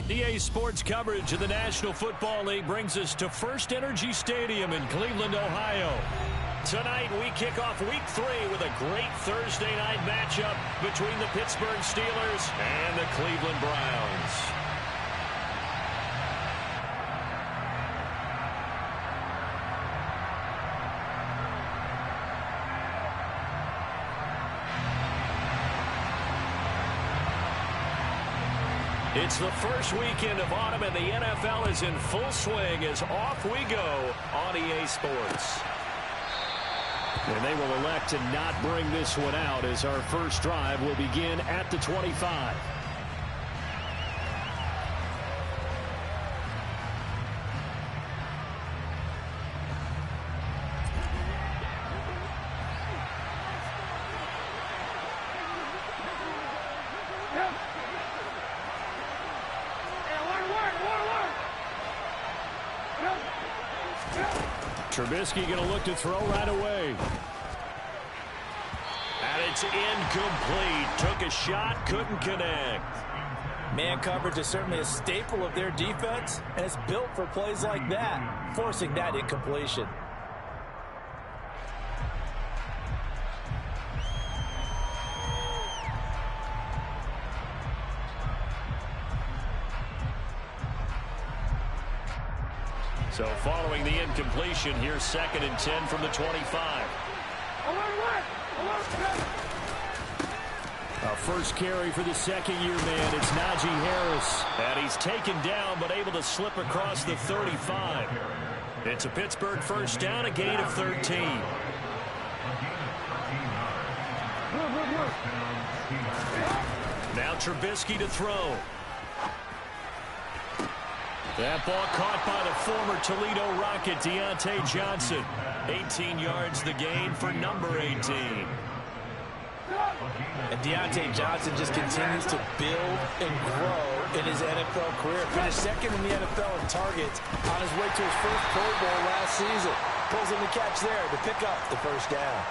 EA Sports coverage of the National Football League brings us to First Energy Stadium in Cleveland, Ohio. Tonight, we kick off Week 3 with a great Thursday night matchup between the Pittsburgh Steelers and the Cleveland Browns. It's the first weekend of autumn, and the NFL is in full swing as off we go on EA Sports. And they will elect to not bring this one out as our first drive will begin at the 25. Trubisky going to look to throw right away. And it's incomplete. Took a shot, couldn't connect. Man coverage is certainly a staple of their defense, and it's built for plays like that, forcing that incompletion. So following the incompletion, here's 2nd and 10 from the 25. A first carry for the second-year man. It's Najee Harris. And he's taken down but able to slip across the 35. It's a Pittsburgh first down, a gain of 13. Now Trubisky to throw. That ball caught by the former Toledo Rocket, Deontay Johnson. 18 yards the gain for number 18. And Deontay Johnson just continues to build and grow in his NFL career. Finished 2nd in the NFL in targets on his way to his first Pro Bowl last season. Pulls in the catch there to pick up the first down.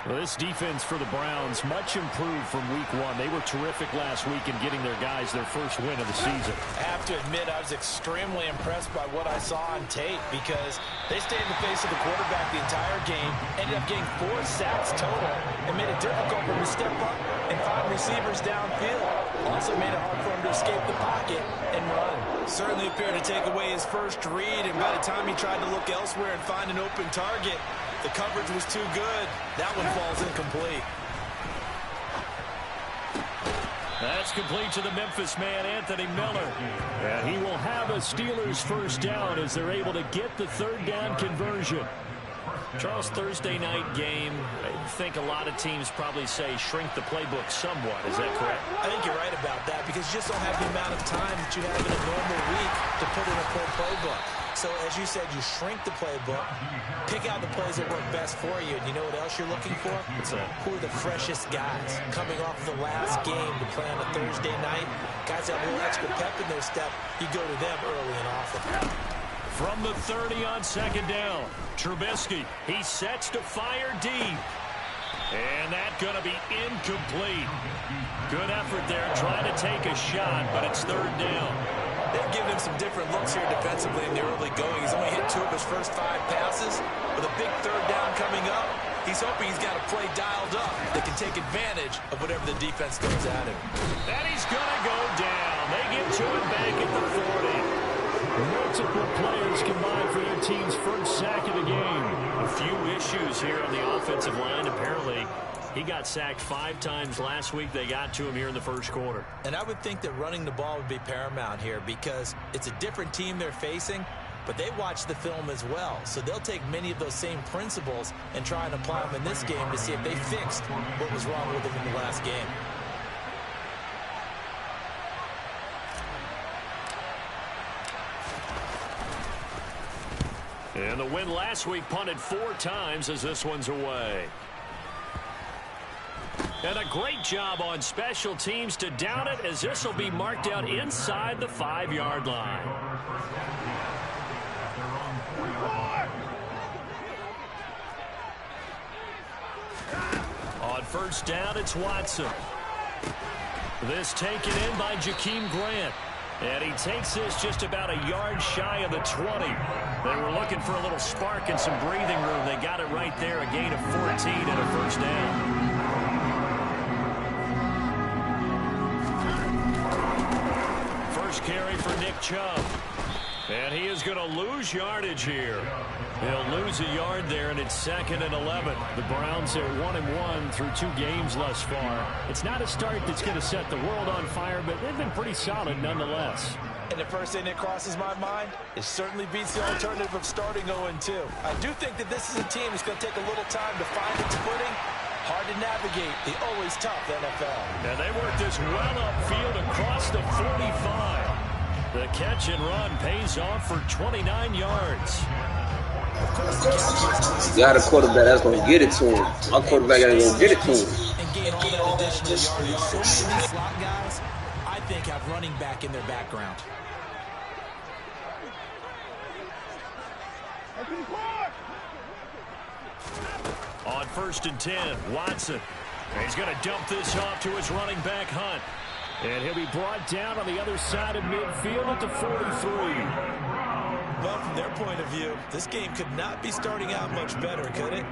Well, this defense for the Browns, much improved from Week 1. They were terrific last week in getting their guys their first win of the season. I have to admit, I was extremely impressed by what I saw on tape because they stayed in the face of the quarterback the entire game, ended up getting 4 sacks total, and made it difficult for him to step up and find receivers downfield. Also made it hard for him to escape the pocket and run. Certainly appeared to take away his first read, and by the time he tried to look elsewhere and find an open target, the coverage was too good. That one falls incomplete. That's complete to the Memphis man, Anthony Miller. And he will have a Steelers first down as they're able to get the 3rd down conversion. Charles, Thursday night game, I think a lot of teams probably say shrink the playbook somewhat. Is that correct? I think you're right about that because you just don't have the amount of time that you have in a normal week to put in a full playbook. So, as you said, you shrink the playbook, pick out the plays that work best for you, and you know what else you're looking for? Who are the freshest guys coming off the last game to play on a Thursday night? Guys that have a little extra pep in their step, you go to them early and often. From the 30 on 2nd down, Trubisky, he sets to fire deep. And that's going to be incomplete. Good effort there, trying to take a shot, but it's 3rd down. They've given him some different looks here defensively in the early going. He's only hit 2 of his first 5 passes. With a big 3rd down coming up, he's hoping he's got a play dialed up that can take advantage of whatever the defense throws at him. And he's going to go down. They get to him back at the 40. Multiple players combined for their team's first sack of the game. A few issues here on the offensive line. Apparently, he got sacked 5 times last week. They got to him here in the first quarter. And I would think that running the ball would be paramount here because it's a different team they're facing, but they watch the film as well. So they'll take many of those same principles and try and apply them in this game to see if they fixed what was wrong with them in the last game. And the win last week punted 4 times as this one's away. And a great job on special teams to down it as this will be marked out inside the 5-yard line. On first down, it's Watson. This taken in by Jakeem Grant. And he takes this just about a yard shy of the 20. They were looking for a little spark and some breathing room. They got it right there, a gain of 14 and a first down. First carry for Nick Chubb. And he is going to lose yardage here. He'll lose a yard there, and it's 2nd and 11. The Browns are 1-1 through 2 games thus far. It's not a start that's going to set the world on fire, but they've been pretty solid nonetheless. And the first thing that crosses my mind, it certainly beats the alternative of starting 0-2. I do think that this is a team that's going to take a little time to find its footing. Hard to navigate the always tough NFL. And they work this well upfield across the 45. The catch and run pays off for 29 yards. You got a quarterback that's going to get it to him. My quarterback ain't going to get it to him. And gain all that additional yardage. So many of these slot guys, I think, have running back in their background. On 1st and 10, Watson. He's going to dump this off to his running back, Hunt. And he'll be brought down on the other side of midfield at the 43. Well, from their point of view, this game could not be starting out much better, could it?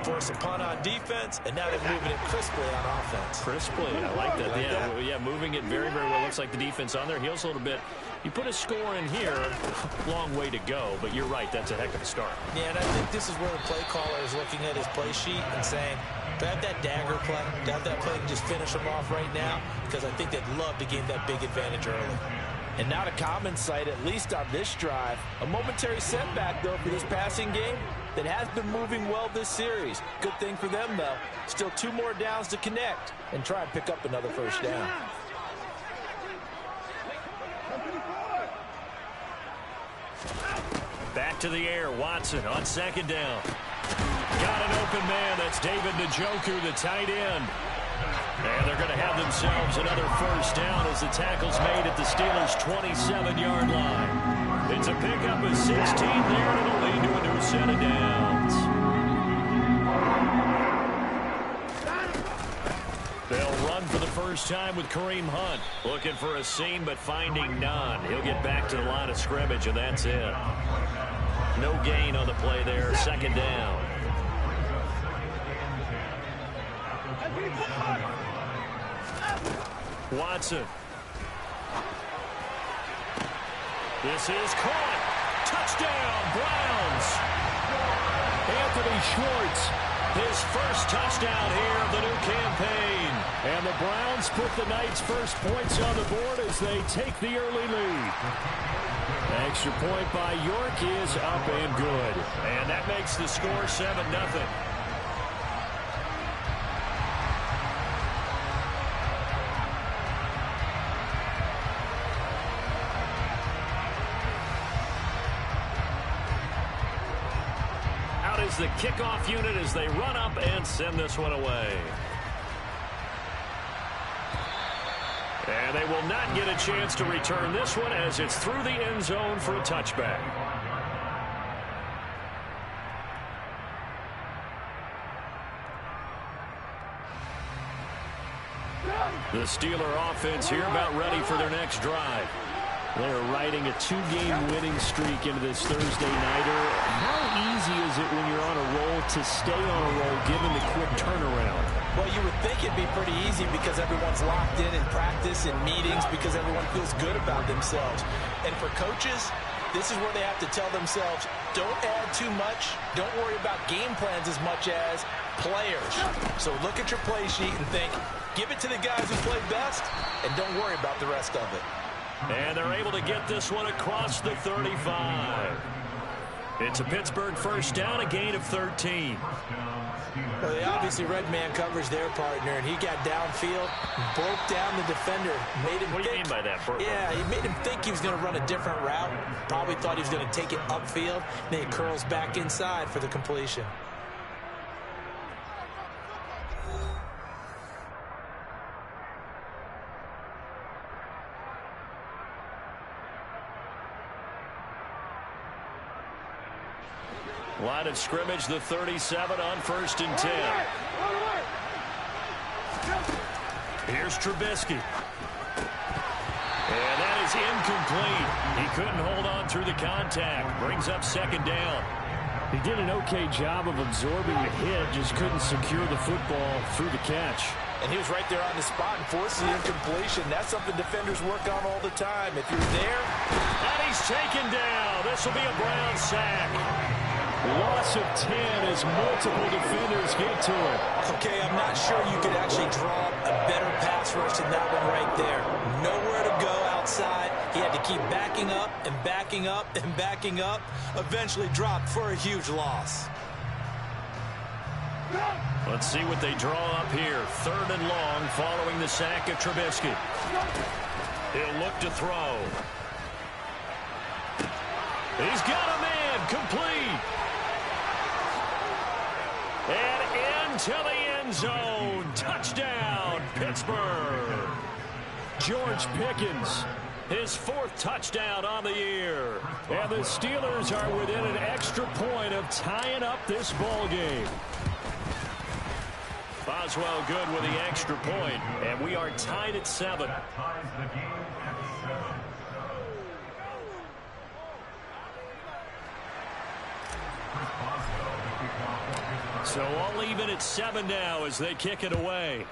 Force a punt on defense, and now they're moving it crisply on offense. Crisply, I like that. Yeah, moving it very, very well. Looks like the defense on their heels a little bit. You put a score in here, long way to go, but you're right, that's a heck of a start. Yeah, and I think this is where the play caller is looking at his play sheet and saying, do I have that dagger play? Do I have that play and just finish them off right now? Because I think they'd love to gain that big advantage early. And not a common sight, at least on this drive. A momentary setback, though, for this passing game that has been moving well this series. Good thing for them, though. Still 2 more downs to connect and try and pick up another first down. Back to the air, Watson on 2nd down. Got an open man, that's David Njoku, the tight end. And they're going to have themselves another first down as the tackle's made at the Steelers' 27-yard line. It's a pickup of 16 there, and it'll lead to a new set of downs. They'll run for the first time with Kareem Hunt. Looking for a seam, but finding none. He'll get back to the line of scrimmage, and that's it. No gain on the play there, 2nd down. Watson. This is caught. Touchdown, Browns. Anthony Schwartz, his first touchdown here of the new campaign. And the Browns put the Knights' first points on the board as they take the early lead. Extra point by York is up and good. And that makes the score 7-0. The kickoff unit as they run up and send this one away. And they will not get a chance to return this one as it's through the end zone for a touchback. The Steeler offense here about ready for their next drive. They're riding a 2-game winning streak into this Thursday nighter. How easy is it when you're on a roll to stay on a roll given the quick turnaround? Well, you would think it'd be pretty easy because everyone's locked in practice and meetings because everyone feels good about themselves. And for coaches, this is where they have to tell themselves, don't add too much. Don't worry about game plans as much as players. So look at your play sheet and think, give it to the guys who play best and don't worry about the rest of it. And they're able to get this one across the 35. It's a Pittsburgh first down, a gain of 13. Well, they obviously red man covers their partner, and he got downfield, broke down the defender, made him What do you mean by that? Yeah, he made him think he was going to run a different route. Probably thought he was going to take it upfield. Then he curls back inside for the completion. Line of scrimmage, the 37 on 1st and 10. Here's Trubisky. And that is incomplete. He couldn't hold on through the contact. Brings up second down. He did an okay job of absorbing the hit, just couldn't secure the football through the catch. And he was right there on the spot and forced the incompletion. That's something defenders work on all the time. If you're there. And he's taken down. This will be a Brown sack. Loss of 10 as multiple defenders get to it. Okay, I'm not sure you could actually draw a better pass rush than that one right there. Nowhere to go outside. He had to keep backing up and backing up and backing up. Eventually dropped for a huge loss. Let's see what they draw up here. 3rd and long following the sack of Trubisky. He'll look to throw. He's got a man complete. And into the end zone. Touchdown, Pittsburgh. George Pickens, his 4th touchdown on the year. And the Steelers are within an extra point of tying up this ball game. Boswell good with the extra point, and we are tied at 7. So all even at 7 now as they kick it away.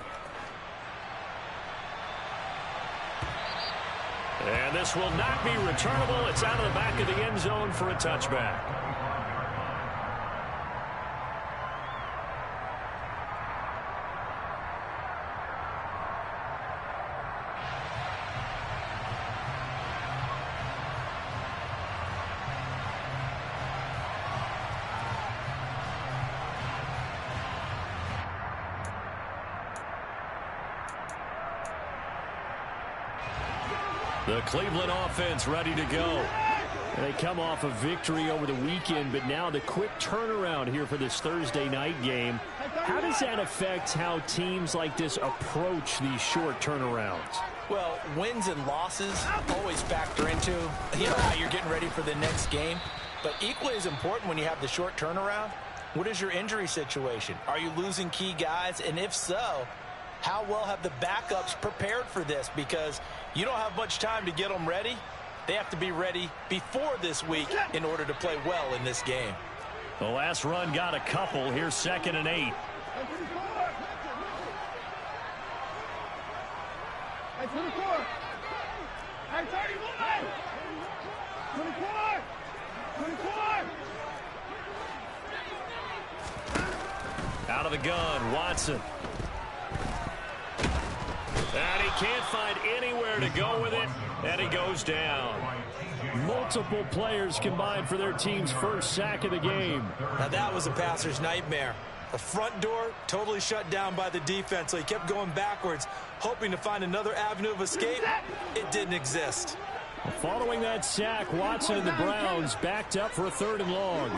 And this will not be returnable. It's out of the back of the end zone for a touchback. The Cleveland offense ready to go. They come off a victory over the weekend, but now the quick turnaround here for this Thursday night game. How does that affect how teams like this approach these short turnarounds? Well, wins and losses always factor into, how you're getting ready for the next game. But equally as important when you have the short turnaround, what is your injury situation? Are you losing key guys? And if so, how well have the backups prepared for this? Because you don't have much time to get them ready. They have to be ready before this week in order to play well in this game. The last run got a couple. Here's 2nd and 8. Out of the gun, Watson. And he can't find anywhere to go with it, and he goes down. Multiple players combined for their team's 1st sack of the game. Now that was a passer's nightmare. The front door totally shut down by the defense, so he kept going backwards, hoping to find another avenue of escape. It didn't exist. Following that sack, Watson and the Browns backed up for a 3rd and long.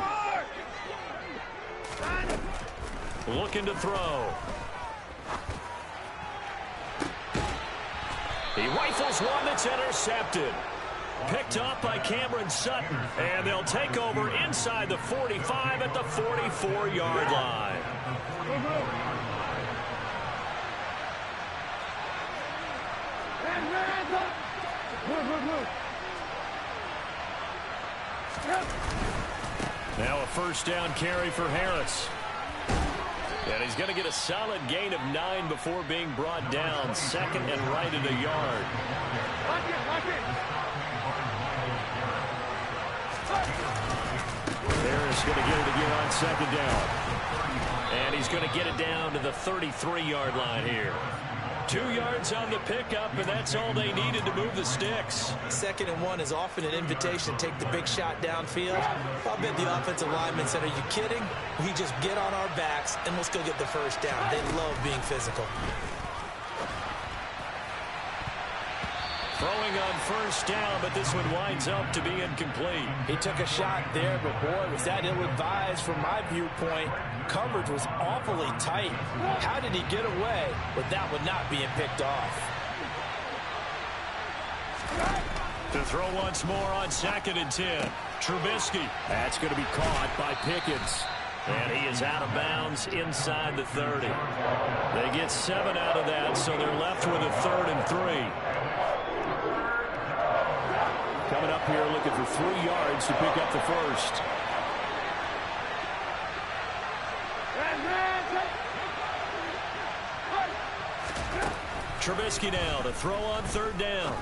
Looking to throw. He rifles one that's intercepted. Picked up by Cameron Sutton. And they'll take over inside the 45 at the 44-yard line. Now a 1st down carry for Harris. And he's going to get a solid gain of 9 before being brought down. 2nd and right at a yard. Harris going to get it again on 2nd down. And he's going to get it down to the 33-yard line here. 2 yards on the pickup, and that's all they needed to move the sticks. 2nd and 1 is often an invitation to take the big shot downfield. I bet the offensive lineman said, are you kidding? We just get on our backs, and let's go get the 1st down. They love being physical. Throwing on 1st down, but this one winds up to be incomplete. He took a shot there, but boy, was that ill-advised from my viewpoint. Coverage was awfully tight. How did he get away with that one not being picked off? To throw once more on 2nd and 10. Trubisky. That's going to be caught by Pickens. And he is out of bounds inside the 30. They get 7 out of that, so they're left with a 3rd and 3. Coming up here looking for 3 yards to pick up the first. Trubisky now to throw on 3rd down.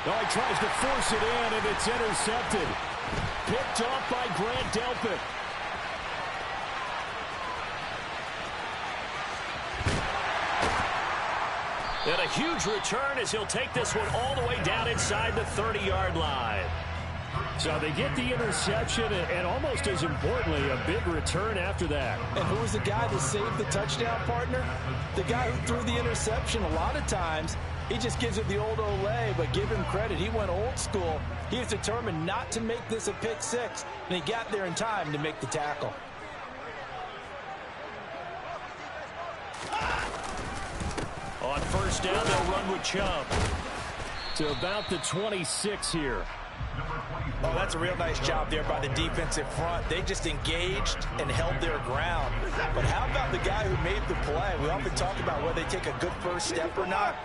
Oh, he tries to force it in, and it's intercepted. Picked off by Grant Delpit. And a huge return as he'll take this one all the way down inside the 30-yard line. So they get the interception, and almost as importantly, a big return after that. And who was the guy that saved the touchdown, partner? The guy who threw the interception. A lot of times, he just gives it the old Olay, but give him credit. He went old school. He was determined not to make this a pick 6, and he got there in time to make the tackle. On 1st down, they'll run with Chubb to about the 26 here. Oh, that's a real nice job there by the defensive front. They just engaged and held their ground. But how about the guy who made the play? We often talk about whether they take a good first step or not.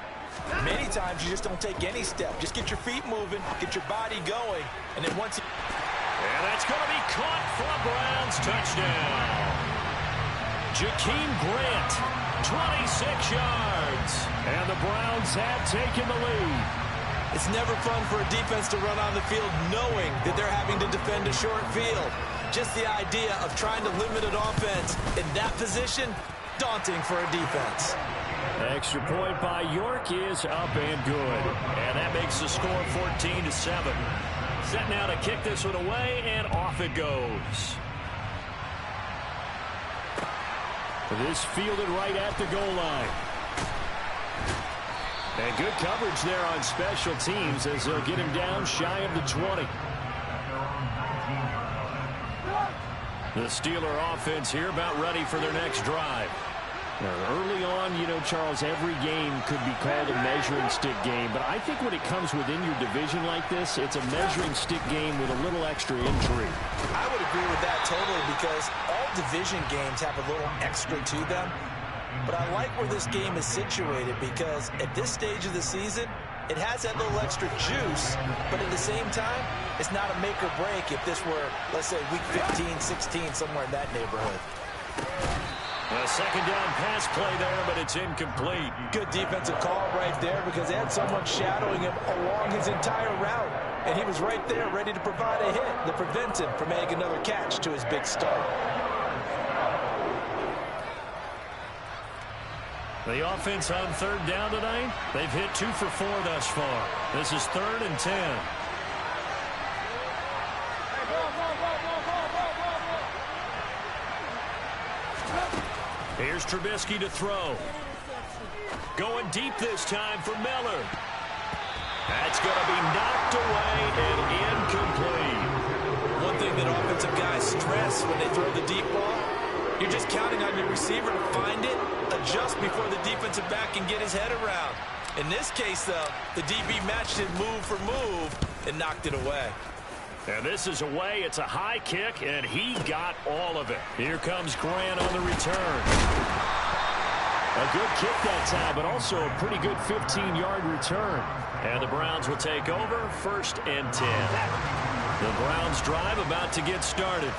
Many times you just don't take any step. Just get your feet moving, get your body going, and then once... And that's going to be caught for a Browns touchdown. Jakeem Grant, 26 yards. And the Browns have taken the lead. It's never fun for a defense to run on the field knowing that they're having to defend a short field. Just the idea of trying to limit an offense in that position, daunting for a defense. Extra point by York is up and good. And that makes the score 14-7. Set now to kick this one away, and off it goes. This fielded right at the goal line. And good coverage there on special teams as they'll get him down shy of the 20. The Steeler offense here about ready for their next drive. Now, early on, you know, Charles, every game could be called a measuring stick game. But I think when it comes within your division like this, it's a measuring stick game with a little extra intrigue. I would agree with that totally because all division games have a little extra to them. But I like where this game is situated because at this stage of the season, it has that little extra juice, but at the same time, it's not a make or break if this were, let's say, week 15, 16, somewhere in that neighborhood. A 2nd down pass play there, but it's incomplete. Good defensive call right there because they had someone shadowing him along his entire route, and he was right there ready to provide a hit that prevents him from making another catch to his big start. The offense on 3rd down tonight, they've hit 2 for 4 thus far. This is 3rd and 10. Here's Trubisky to throw. Going deep this time for Miller. That's going to be knocked away and incomplete. One thing that offensive guys stress when they throw the deep ball, you're just counting on your receiver to find it, adjust before the defensive back can get his head around. In this case, though, the DB matched it move for move and knocked it away. And this is away. It's a high kick, and he got all of it. Here comes Grant on the return. A good kick that time, but also a pretty good 15-yard return. And the Browns will take over 1st and 10. The Browns drive about to get started.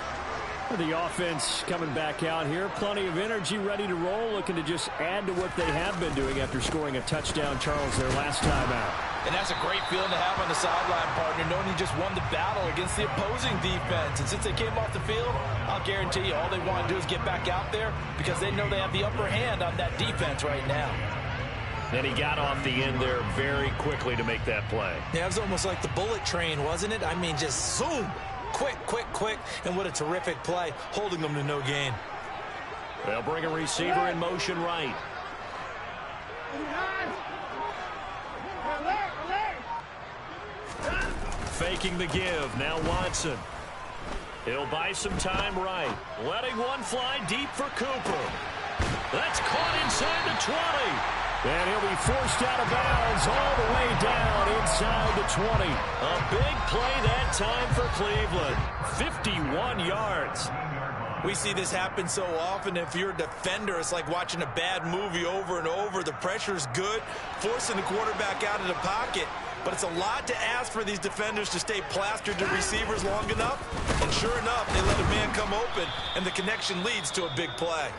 The offense coming back out here. Plenty of energy, ready to roll, looking to just add to what they have been doing after scoring a touchdown, Charles, their last time out. And that's a great feeling to have on the sideline, partner, knowing you just won the battle against the opposing defense. And since they came off the field, I'll guarantee you all they want to do is get back out there because they know they have the upper hand on that defense right now. And he got off the end there very quickly to make that play. Yeah, it was almost like the bullet train, wasn't it? I mean, just zoom. Quick, quick, quick. And what a terrific play, holding them to no gain. They'll bring a receiver in motion right. Faking the give. Now Watson. He'll buy some time right. Letting one fly deep for Cooper. That's caught inside the 20. And he'll be forced out of bounds all the way down inside the 20. A big play that time for Cleveland. 51 yards. We see this happen so often. If you're a defender, it's like watching a bad movie over and over. The pressure's good, forcing the quarterback out of the pocket. but it's a lot to ask for these defenders to stay plastered to receivers long enough. And sure enough, they let a man come open, and the connection leads to a big play.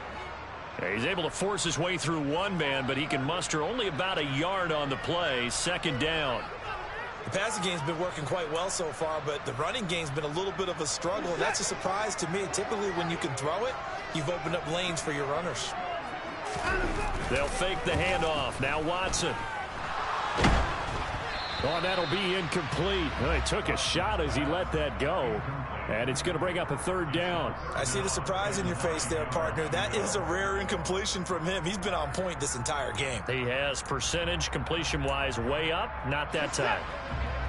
He's able to force his way through one man, but he can muster only about a yard on the play. 2nd down. The passing game's been working quite well so far, but the running game's been a little bit of a struggle, and that's a surprise to me. Typically, when you can throw it, you've opened up lanes for your runners. They'll fake the handoff. Now Watson. Oh, that'll be incomplete. Well, he took a shot as he let that go. And it's going to bring up a 3rd down. I see the surprise in your face there, partner. That is a rare incompletion from him. He's been on point this entire game. He has percentage completion-wise way up. Not that time.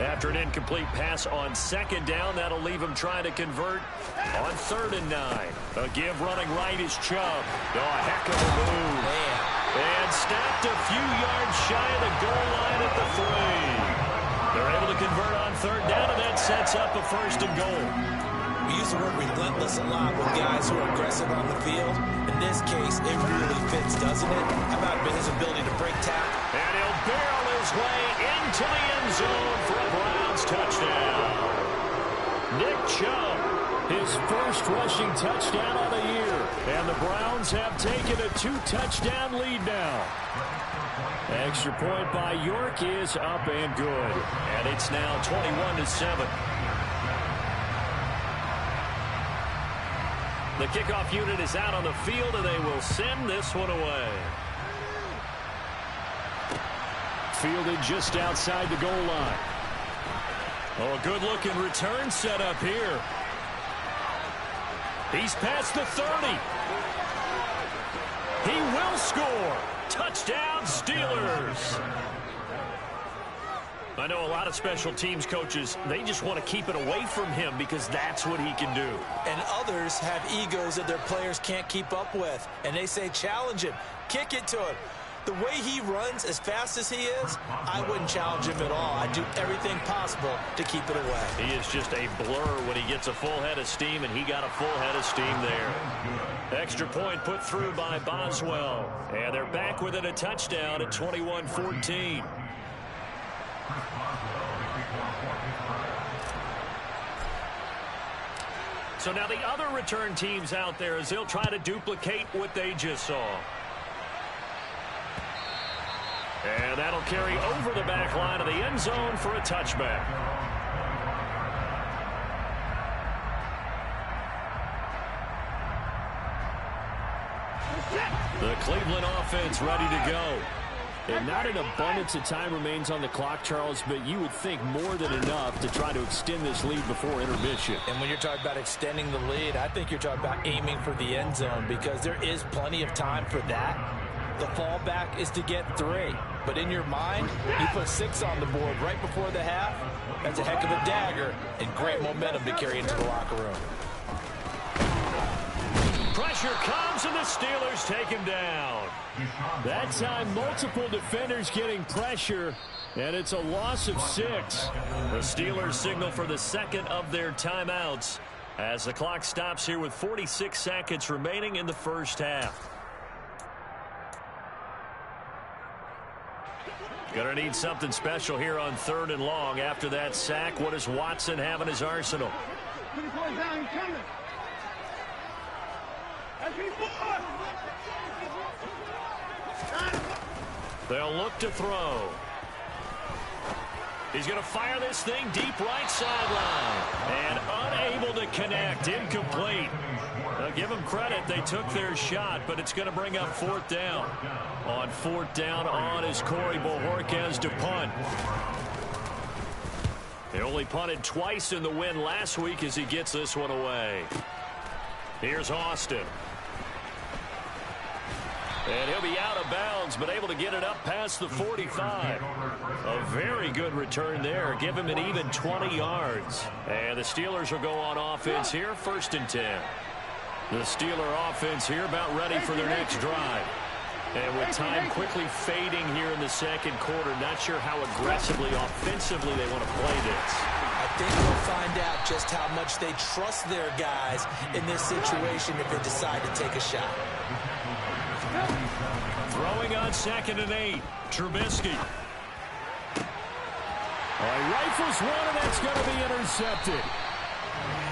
After an incomplete pass on 2nd down, that'll leave him trying to convert on 3rd and 9. A give running right is Chubb. Oh, a heck of a move. Man. And snapped a few yards shy of the goal line at the 3. They're able to convert on 3rd down, and that sets up a 1st and goal. We use the word relentless a lot with guys who are aggressive on the field. In this case, it really fits, doesn't it? How about his ability to break tackle? And he'll barrel his way into the end zone for a Browns touchdown. Nick Chubb, his first rushing touchdown of the year. And the Browns have taken a 2-touchdown lead now. Extra point by York is up and good. And it's now 21-7. The kickoff unit is out on the field, and they will send this one away. Fielded just outside the goal line. Oh, a good-looking return set up here. He's past the 30. He will score. Touchdown, Steelers. I know a lot of special teams coaches, they just want to keep it away from him because that's what he can do. And others have egos that their players can't keep up with. And they say, challenge him, kick it to him. The way he runs as fast as he is, I wouldn't challenge him at all. I'd do everything possible to keep it away. He is just a blur when he gets a full head of steam, and he got a full head of steam there. Extra point put through by Boswell. And they're back within a touchdown at 21-14. So now the other return teams out there as they'll try to duplicate what they just saw. And that'll carry over the back line of the end zone for a touchback. The Cleveland offense ready to go. And not an abundance of time remains on the clock, Charles, but you would think more than enough to try to extend this lead before intermission. And when you're talking about extending the lead, I think you're talking about aiming for the end zone because there is plenty of time for that. The fallback is to get 3. But in your mind, you put 6 on the board right before the half. That's a heck of a dagger and great momentum to carry into the locker room. Pressure comes, and the Steelers take him down. That time, multiple defenders getting pressure, and it's a loss of 6. The Steelers signal for the second of their timeouts as the clock stops here with 46 seconds remaining in the first half. Gonna need something special here on 3rd and long. After that sack, what does Watson have in his arsenal? They'll look to throw. He's going to fire this thing deep right sideline. And unable to connect. Incomplete. Now give them credit. They took their shot, but it's going to bring up 4th down. On 4th down on is Corey Bojorquez to punt. He only punted twice in the win last week as he gets this one away. Here's Austin. And he'll be out of bounds, but able to get it up past the 45. A very good return there. Give him an even 20 yards. And the Steelers will go on offense here, 1st and 10. The Steeler offense here about ready for their next drive. And with time quickly fading here in the second quarter, not sure how aggressively, offensively they want to play this. I think we'll find out just how much they trust their guys in this situation if they decide to take a shot. Throwing on 2nd and 8. Trubisky. He rifles one, and that's going to be intercepted.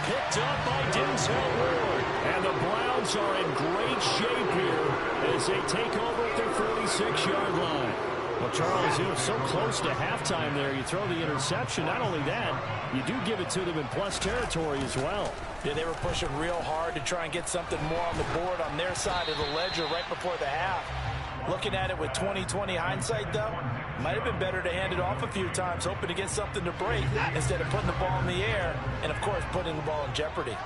Picked up by Denzel Ward. And the Browns are in great shape here as they take over at their 46-yard line. Well, Charles, you were so close to halftime there. You throw the interception. Not only that, you do give it to them in plus territory as well. Yeah, they were pushing real hard to try and get something more on the board on their side of the ledger right before the half. Looking at it with 20/20 hindsight, though, might have been better to hand it off a few times, hoping to get something to break instead of putting the ball in the air and, of course, putting the ball in jeopardy.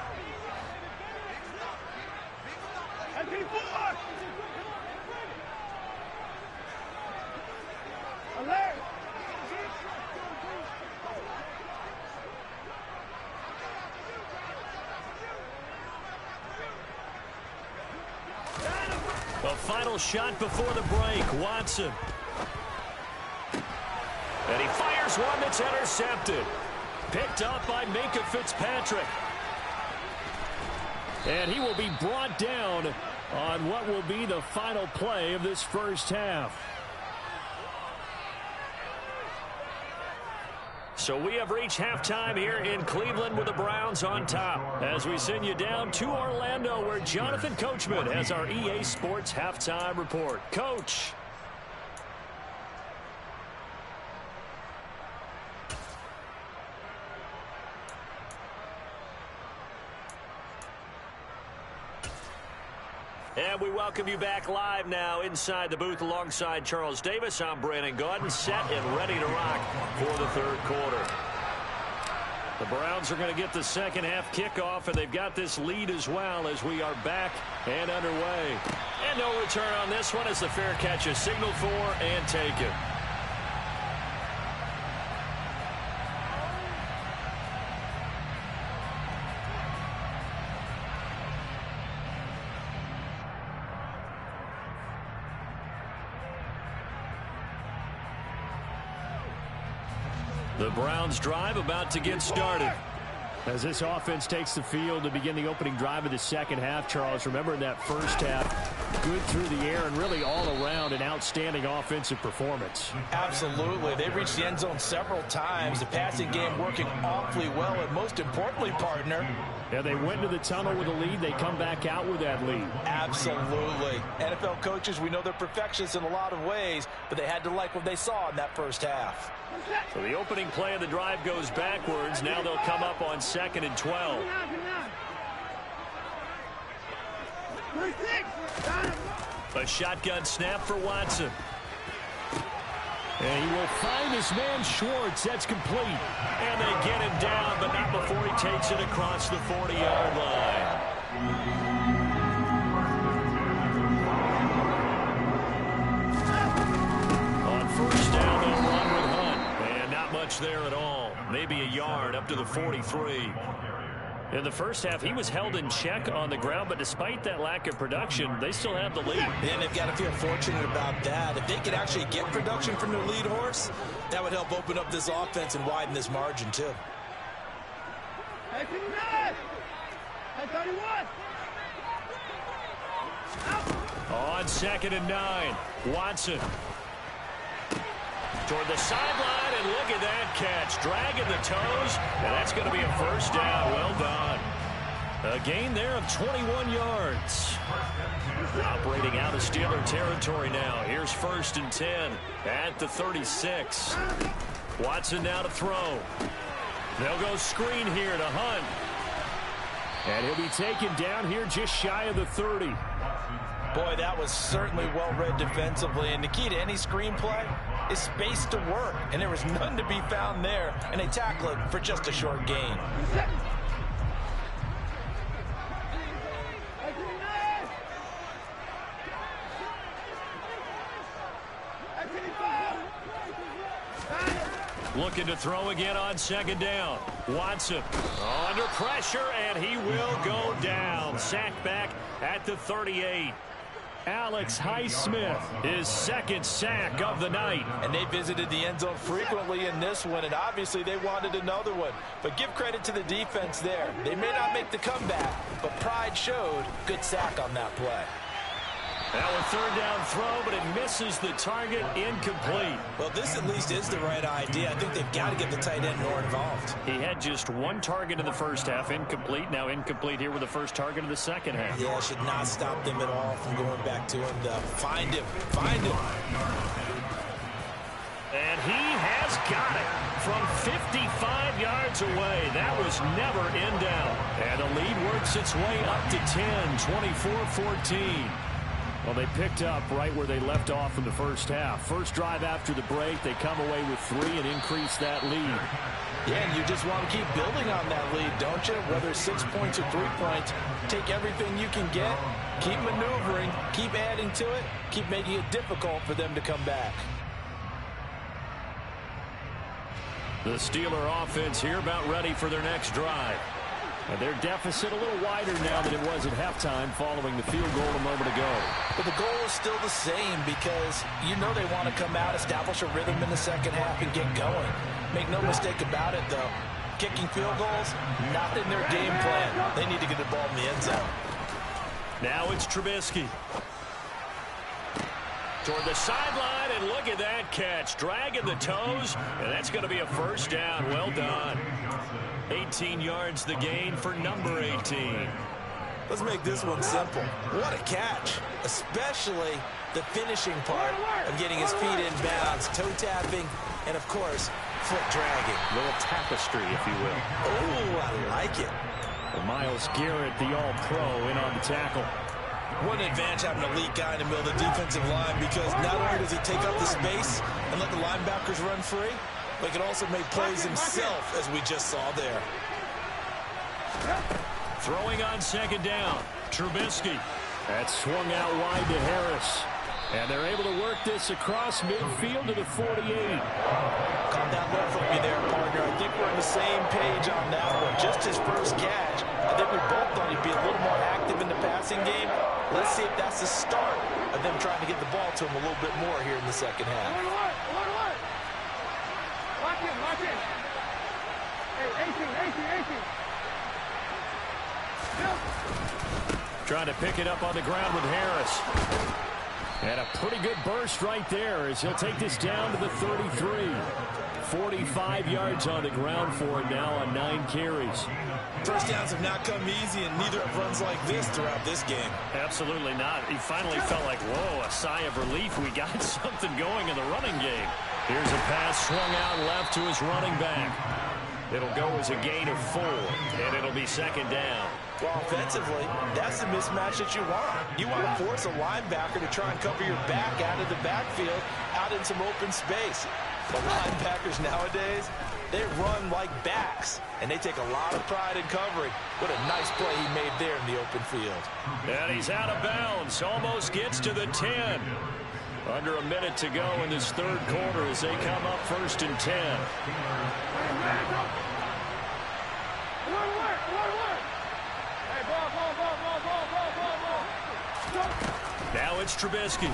The final shot before the break, Watson. And he fires one that's intercepted. Picked up by Minkah Fitzpatrick. And he will be brought down on what will be the final play of this first half. So we have reached halftime here in Cleveland with the Browns on top. As we send you down to Orlando, where Jonathan Coachman has our EA Sports Halftime Report. Coach. And we welcome you back live now inside the booth alongside Charles Davis. I'm Brandon Gaudin, set and ready to rock for the third quarter. The Browns are going to get the second half kickoff, and they've got this lead as well as we are back and underway. And no return on this one as the fair catch is signaled for and taken. The Browns drive about to get started. As this offense takes the field to begin the opening drive of the second half, Charles, remember in that first half, good through the air and really all around an outstanding offensive performance. Absolutely. They reached the end zone several times. The passing game working awfully well, and most importantly, partner. Yeah, they went to the tunnel with a lead. They come back out with that lead. Absolutely. NFL coaches, we know they're perfectionists in a lot of ways, but they had to like what they saw in that first half. So the opening play of the drive goes backwards. Now they'll come up on 2nd and 12. A shotgun snap for Watson. And he will find his man Schwartz. That's complete. And they get him down, but not before he takes it across the 40-yard line. On first down, they'll run with Hunt. And not much there at all. Maybe a yard up to the 43. In the first half, he was held in check on the ground, but despite that lack of production, they still have the lead. And they've got to feel fortunate about that. If they could actually get production from their lead horse, that would help open up this offense and widen this margin, too. On 2nd and 9, Watson. Toward the sideline, and look at that catch. Dragging the toes, and that's going to be a first down. Well done. A gain there of 21 yards. Operating out of Steeler territory now. Here's 1st and 10 at the 36. Watson now to throw. They'll go screen here to Hunt. And he'll be taken down here just shy of the 30. Boy, that was certainly well-read defensively. And the key to any screenplay is space to work. And there was none to be found there. And they tackle it for just a short gain. Looking to throw again on 2nd down. Watson under pressure, and he will go down. Sacked back at the 38. Alex Highsmith, his 2nd sack of the night. And they visited the end zone frequently in this one, and obviously they wanted another one. But give credit to the defense there. They may not make the comeback, but pride showed. Good sack on that play. Now a third down throw, but it misses the target, incomplete. Well, this at least is the right idea. I think they've got to get the tight end more involved. He had just one target in the first half, incomplete. Now incomplete here with the first target of the second half. Yeah, should not stop them at all from going back to him. Find him. And he has got it from 55 yards away. That was never in doubt. And the lead works its way up to 10, 24-14. Well, they picked up right where they left off in the first half. First drive after the break, they come away with 3 and increase that lead. Yeah, and you just want to keep building on that lead, don't you? Whether it's 6 points or 3 points, take everything you can get, keep maneuvering, keep adding to it, keep making it difficult for them to come back. The Steeler offense here about ready for their next drive. And their deficit a little wider now than it was at halftime following the field goal a moment ago. But the goal is still the same because you know they want to come out, establish a rhythm in the second half, and get going. Make no mistake about it, though. Kicking field goals, not in their game plan. They need to get the ball in the end zone. Now it's Trubisky. Toward the sideline, and look at that catch. Dragging the toes, and that's going to be a first down. Well done. 18 yards the gain for number 18. Let's make this one simple. What a catch, especially the finishing part of getting his feet in bounds, toe tapping, and of course, foot dragging. Little tapestry, if you will. Oh, I like it. And Myles Garrett, the all-pro, in on the tackle. What an advantage having an elite guy in the middle of the defensive line, because not only does he take up the space and let the linebackers run free, but he can also make plays himself, as we just saw there. Throwing on second down, Trubisky. That's swung out wide to Harris. And they're able to work this across midfield to the 48. Caught that look from me there, partner. I think we're on the same page on that one. Just his first catch. I think we both thought he'd be a little more active in the passing game. Let's see if that's the start of them trying to get the ball to him a little bit more here in the second half. Watch it. Hey, 18. Trying to pick it up on the ground with Harris. And a pretty good burst right there as he'll take this down to the 33. 45 yards on the ground for it now on 9 carries. First downs have not come easy, and neither have runs like this throughout this game. Absolutely not. He finally felt like, whoa, a sigh of relief. We got something going in the running game. Here's a pass swung out left to his running back. It'll go as a gain of 4, and it'll be second down. Well, offensively, that's the mismatch that you want. You want to force a linebacker to try and cover your back out of the backfield, out in some open space. The linebackers nowadays, they run like backs, and they take a lot of pride in covering. What a nice play he made there in the open field. And he's out of bounds. Almost gets to the 10. Under a minute to go in this third quarter as they come up 1st and 10. Now it's Trubisky.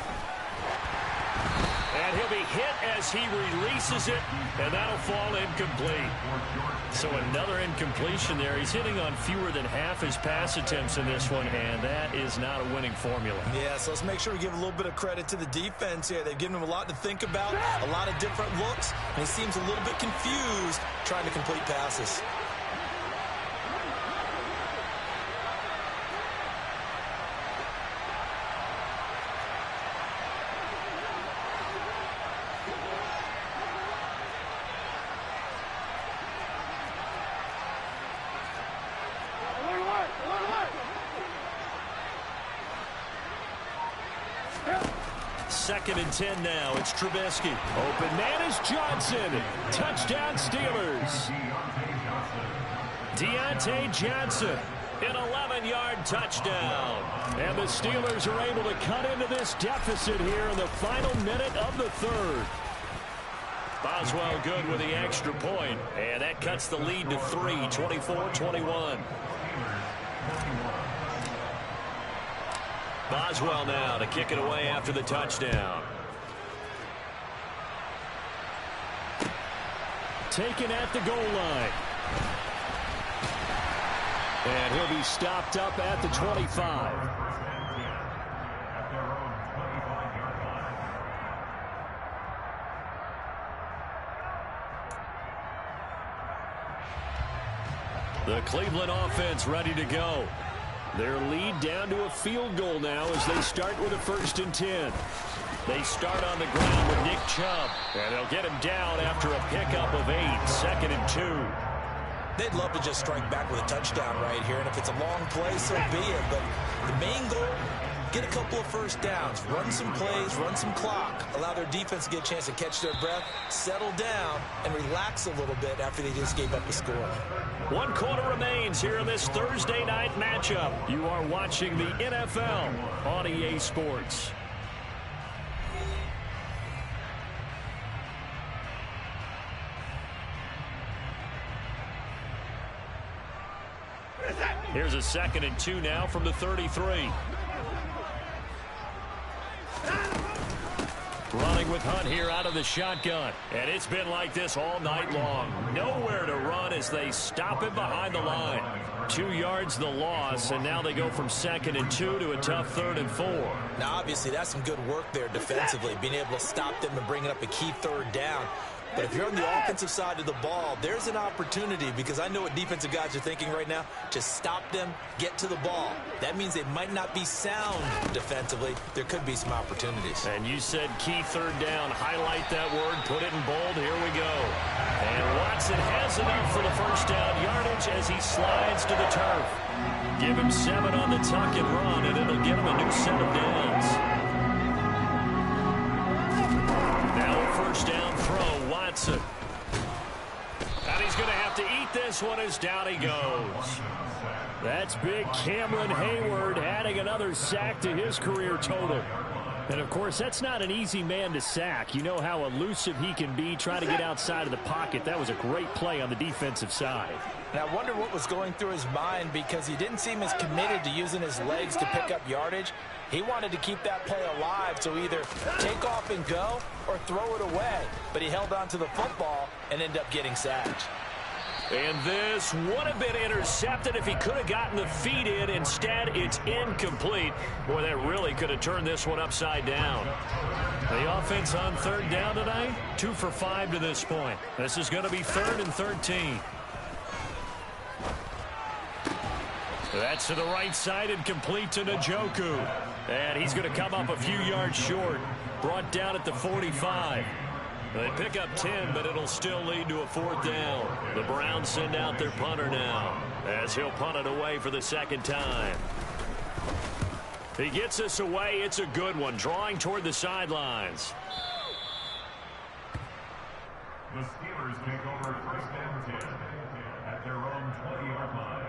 And he'll be hit as he releases it, and that'll fall incomplete. So another incompletion there. He's hitting on fewer than half his pass attempts in this one, and that is not a winning formula. Yeah, so let's make sure we give a little bit of credit to the defense here. They've given him a lot to think about, a lot of different looks, and he seems a little bit confused trying to complete passes. Second and 10 now. It's Trubisky. Open man is Johnson. Touchdown Steelers. Deontay Johnson. An 11-yard touchdown. And the Steelers are able to cut into this deficit here in the final minute of the third. Boswell good with the extra point. And that cuts the lead to 3, 24-21. Boswell now to kick it away after the touchdown. Taken at the goal line. And he'll be stopped up at the 25. The Cleveland offense ready to go. Their lead down to a field goal now as they start with a 1st and 10. They start on the ground with Nick Chubb, and they'll get him down after a pickup of 8, 2nd and 2. They'd love to just strike back with a touchdown right here, and if it's a long play, so be it. But the main goal, get a couple of first downs, run some plays, run some clock, allow their defense to get a chance to catch their breath, settle down, and relax a little bit after they just gave up a score. 1 quarter remains here in this Thursday night matchup. You are watching the NFL on EA Sports. Here's a 2nd and 2 now from the 33. Running with Hunt here out of the shotgun. And it's been like this all night long. Nowhere to run as they stop him behind the line. 2 yards the loss, and now they go from 2nd and 2 to a tough 3rd and 4. Now, obviously, that's some good work there defensively, being able to stop them and bringing up a key 3rd down. But if you're on the offensive side of the ball, there's an opportunity, because I know what defensive guys are thinking right now, to stop them, get to the ball. That means they might not be sound defensively. There could be some opportunities. And you said key 3rd down. Highlight that word. Put it in bold. Here we go. And Watson has enough for the 1st down yardage as he slides to the turf. Give him 7 on the tuck and run, and it'll give him a new set of downs. Now a 1st down throw. Watson. And he's going to have to eat this one as down he goes. That's big Cameron Hayward adding another sack to his career total. And, of course, that's not an easy man to sack. You know how elusive he can be, trying to get outside of the pocket. That was a great play on the defensive side. And I wonder what was going through his mind, because he didn't seem as committed to using his legs to pick up yardage. He wanted to keep that play alive, so either take off and go or throw it away. But he held on to the football and ended up getting sacked. And this would have been intercepted if he could have gotten the feet in. Instead, it's incomplete. Boy, that really could have turned this one upside down. The offense on 3rd down tonight, 2 for 5 to this point. This is going to be 3rd and 13. That's to the right side and complete to Njoku. And he's going to come up a few yards short. Brought down at the 45. They pick up 10, but it'll still lead to a 4th down. The Browns send out their punter now, as he'll punt it away for the 2nd time. He gets us away. It's a good one, drawing toward the sidelines. The Steelers take over 1st and 10 at their own 20-yard line.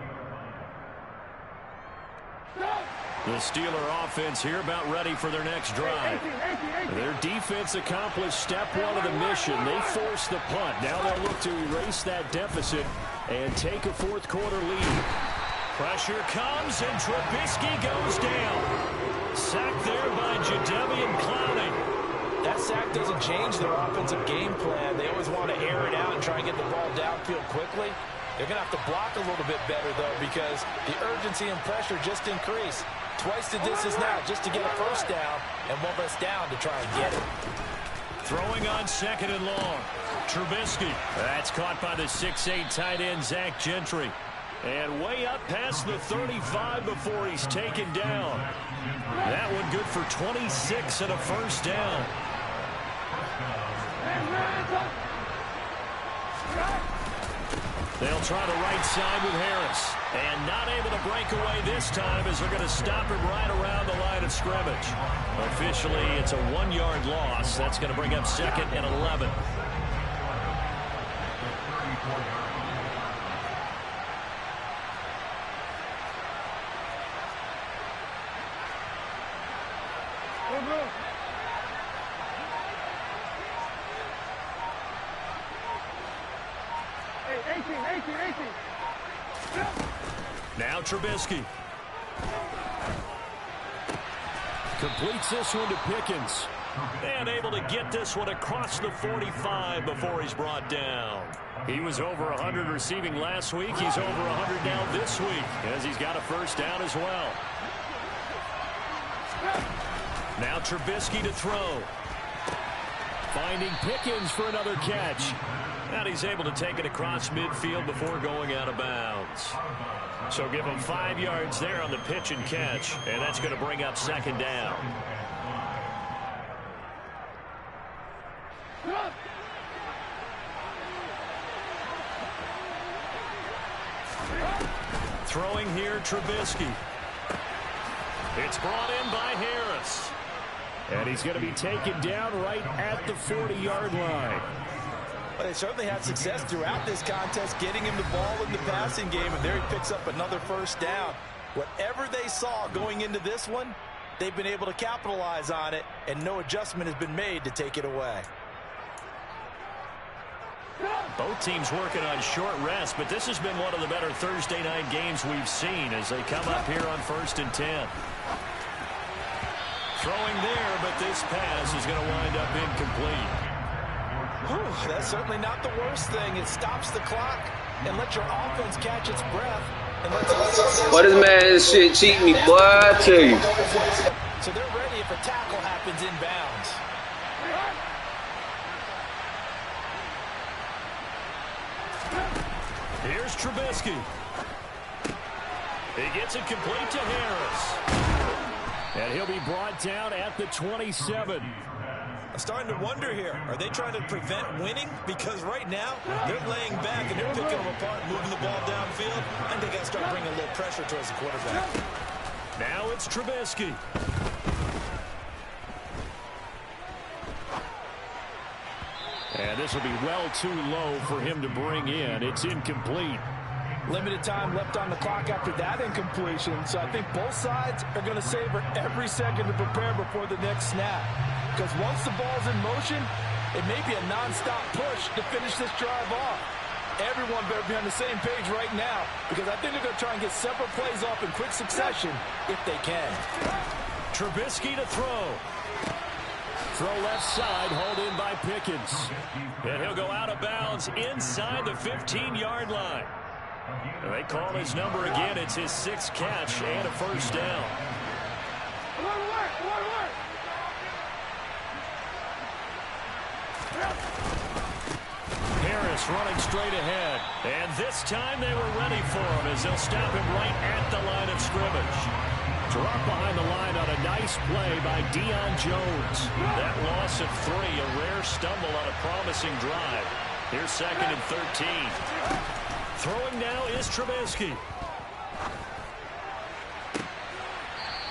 The Steeler offense here about ready for their next drive. Their defense accomplished step 1 of the mission. They forced the punt. Now they'll look to erase that deficit and take a 4th quarter lead. Pressure comes, and Trubisky goes down. Sacked there by Jadeveon Clowney. That sack doesn't change their offensive game plan. They always want to air it out and try and get the ball downfield quickly. They're going to have to block a little bit better, though, because the urgency and pressure just increase. Twice the distance now just to get a 1st down, and 1 less down to try and get it. Throwing on 2nd and long. Trubisky. That's caught by the 6'8" tight end, Zach Gentry. And way up past the 35 before he's taken down. That one good for 26 and a 1st down. They'll try the right side with Harris. And not able to break away this time, as they're going to stop him right around the line of scrimmage. Officially, it's a 1-yard loss. That's going to bring up 2nd and 11. Now Trubisky. Completes this one to Pickens. And able to get this one across the 45 before he's brought down. He was over 100 receiving last week. He's over 100 now this week, as he's got a 1st down as well. Now Trubisky to throw. Finding Pickens for another catch. And he's able to take it across midfield before going out of bounds. So give him 5 yards there on the pitch and catch, and that's going to bring up second down. Throwing here, Trubisky. It's brought in by Harris. And he's going to be taken down right at the 40-yard line. Well, they certainly had success throughout this contest getting him the ball in the passing game, and there he picks up another first down. Whatever they saw going into this one, they've been able to capitalize on it, and no adjustment has been made to take it away. Both teams working on short rest, but this has been one of the better Thursday night games we've seen as they come up here on 1st and 10. Throwing there, but this pass is going to wind up incomplete. Whew, that's certainly not the worst thing. It stops the clock and lets your offense catch its breath. And Boy, this man shit cheating me, boy, I tell you. So they're ready if a tackle happens inbounds. Here's Trubisky. He gets it complete to Harris. And he'll be brought down at the 27. I'm starting to wonder here, are they trying to prevent winning? Because right now, they're laying back and they're picking them apart, moving the ball downfield. I think they got to start bringing a little pressure towards the quarterback. Now it's Trubisky. And this will be well too low for him to bring in. It's incomplete. Limited time left on the clock after that incompletion, so I think both sides are going to savor every second to prepare before the next snap. Because once the ball's in motion, it may be a non-stop push to finish this drive off. Everyone better be on the same page right now, because I think they're going to try and get separate plays off in quick succession if they can. Trubisky to throw. Throw left side, hauled in by Pickens. And he'll go out of bounds inside the 15-yard line. They call his number again. It's his 6th catch and a first down. Harris running straight ahead. And this time they were ready for him as they'll stop him right at the line of scrimmage. Drop behind the line on a nice play by Deion Jones. That loss of 3, a rare stumble on a promising drive. Here's 2nd and 13. Throwing now is Trubisky.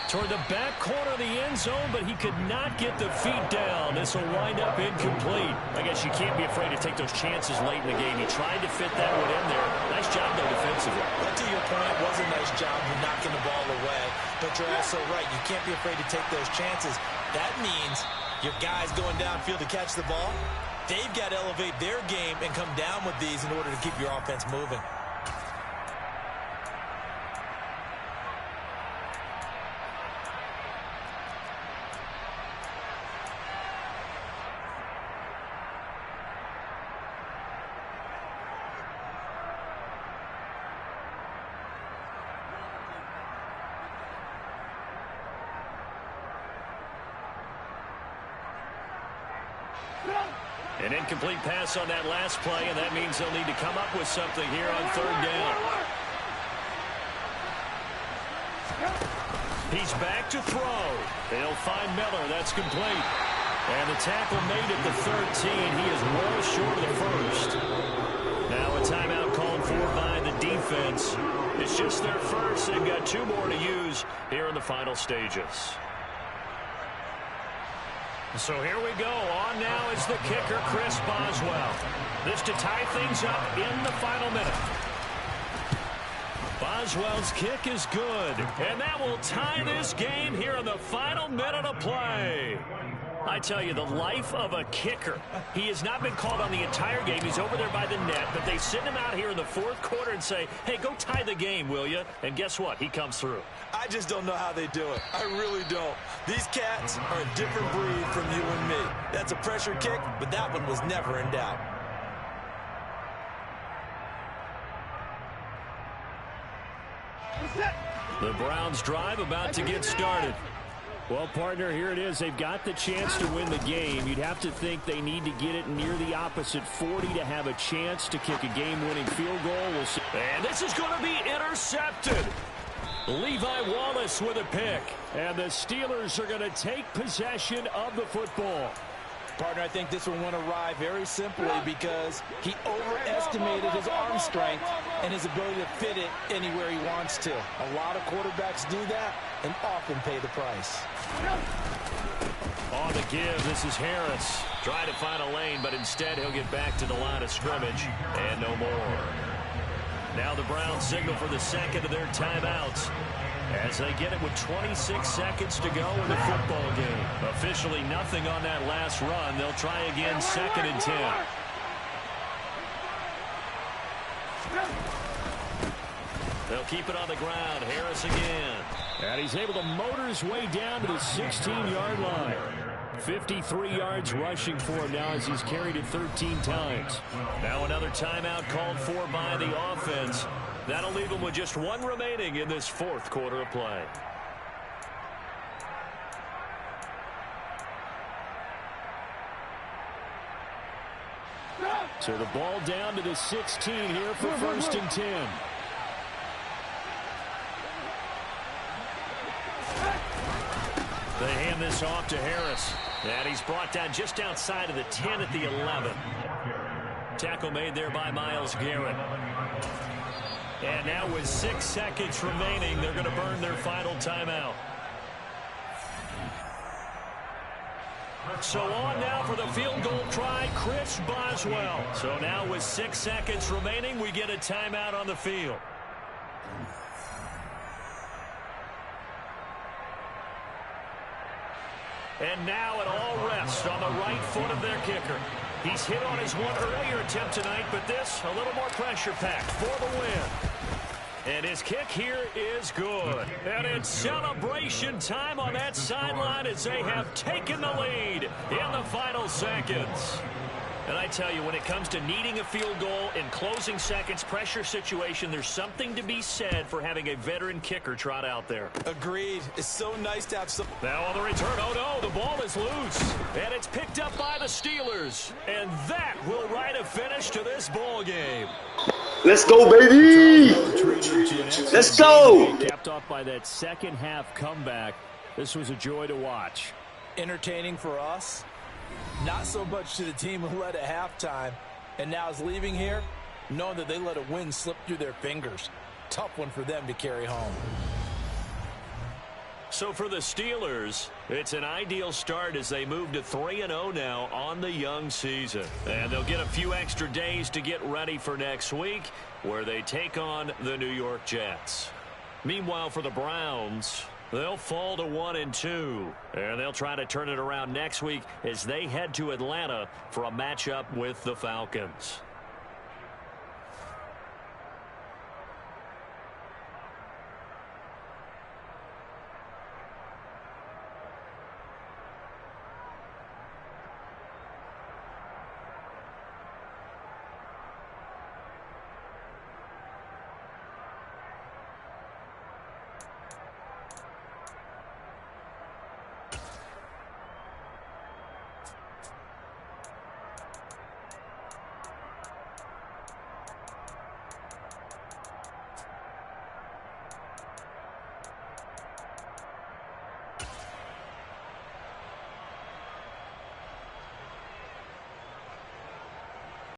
Toward the back corner of the end zone, but he could not get the feet down. This will wind up incomplete. I guess you can't be afraid to take those chances late in the game. He tried to fit that one in there. Nice job, though, defensively. But to your point, it was a nice job of knocking the ball away. But you're also right. You can't be afraid to take those chances. That means your guys going downfield to catch the ball, they've got to elevate their game and come down with these in order to keep your offense moving. An incomplete pass on that last play, and that means they'll need to come up with something here on 3rd down. He's back to throw. They'll find Miller. That's complete. And the tackle made at the 13. He is well short of the first. Now a timeout called for by the defense. It's just their first. They've got 2 more to use here in the final stages. So here we go. On now is the kicker, Chris Boswell. This to tie things up in the final minute. Boswell's kick is good. And that will tie this game here in the final minute of play. I tell you, the life of a kicker. He has not been called on the entire game. He's over there by the net. But they send him out here in the 4th quarter and say, hey, go tie the game, will you? And guess what? He comes through. I just don't know how they do it. I really don't. These cats are a different breed from you and me. That's a pressure kick, but that one was never in doubt. The Browns drive about to get started. Well, partner, here it is. They've got the chance to win the game. You'd have to think they need to get it near the opposite 40 to have a chance to kick a game-winning field goal. We'll see. And this is going to be intercepted. Levi Wallace with a pick. And the Steelers are going to take possession of the football. Partner, I think this one went awry very simply because he overestimated his arm strength and his ability to fit it anywhere he wants to. A lot of quarterbacks do that and often pay the price. On the give, this is Harris. Trying to find a lane, but instead he'll get back to the line of scrimmage and no more. Now the Browns signal for the second of their timeouts as they get it with 26 seconds to go in the football game. Officially nothing on that last run. They'll try again, 2nd and 10. They'll keep it on the ground. Harris again. And he's able to motor his way down to the 16-yard line. 53 yards rushing for him now as he's carried it 13 times. Now another timeout called for by the offense. That'll leave them with just one remaining in this 4th quarter of play. So the ball down to the 16 here for 1st and 10. They hand this off to Harris. And he's brought down just outside of the 10 at the 11. Tackle made there by Myles Garrett. And now with 6 seconds remaining, they're going to burn their final timeout. So on now for the field goal try, Chris Boswell. So now with 6 seconds remaining, we get a timeout on the field. And now it all rests on the right foot of their kicker. He's hit on his one earlier attempt tonight, but this a little more pressure packed for the win. And his kick here is good. And it's celebration time on that sideline as they have taken the lead in the final seconds. And I tell you, when it comes to needing a field goal in closing seconds, pressure situation, there's something to be said for having a veteran kicker trot out there. Agreed. It's so nice to have some. Now on the return, oh no, the ball is loose. And it's picked up by the Steelers. And that will write a finish to this ball game. Let's go, baby! Let's go! Capped off by that second half comeback. This was a joy to watch. Entertaining for us. Not so much to the team who led at halftime and now is leaving here knowing that they let a win slip through their fingers. Tough one for them to carry home. So for the Steelers, it's an ideal start as they move to 3-0 now on the young season. And they'll get a few extra days to get ready for next week where they take on the New York Jets. Meanwhile, for the Browns, they'll fall to 1-2, and they'll try to turn it around next week as they head to Atlanta for a matchup with the Falcons.